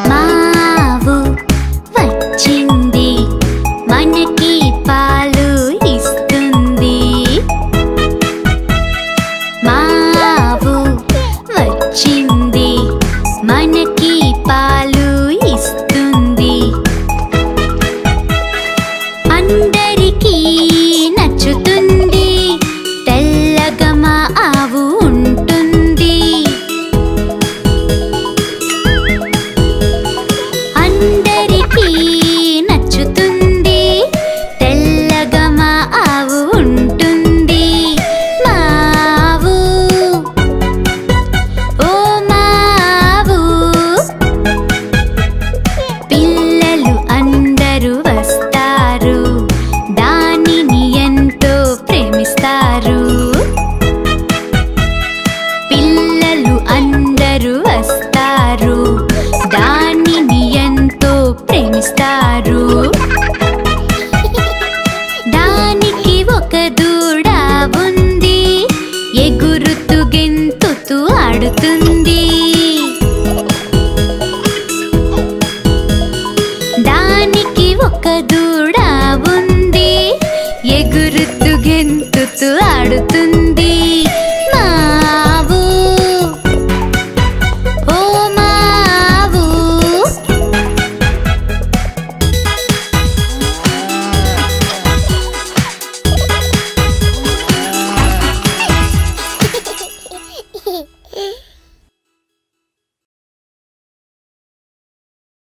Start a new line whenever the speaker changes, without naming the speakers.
మావు వచ్చింది మనకి పాలు ఇస్తుంది. మావు వచ్చింది మనకి పాలు ఇస్తుంది. అందరికీ నచ్చుతుంది, తెల్లగా మా ఆవు ఉంటుంది. అందరికీ నచ్చుతుంది, తెల్లగా మా ఆవు ఉంటుంది. మావు ఓ మావు, పిల్లలు అందరూ వస్తారు, దానిని ఎంతో ప్రేమిస్తారు. పిల్లలు అందరూ వస్తారు, దానిని ఎంతో ప్రేమిస్తారు. దానికి ఒక దూడ ఉంది, ఎగురుతూ గెంతుతూ ఆడుతుంది. దానికి ఒక దూడ ఉంది, ఎగురుతూ గెంతుతూ ఆడుతుంది.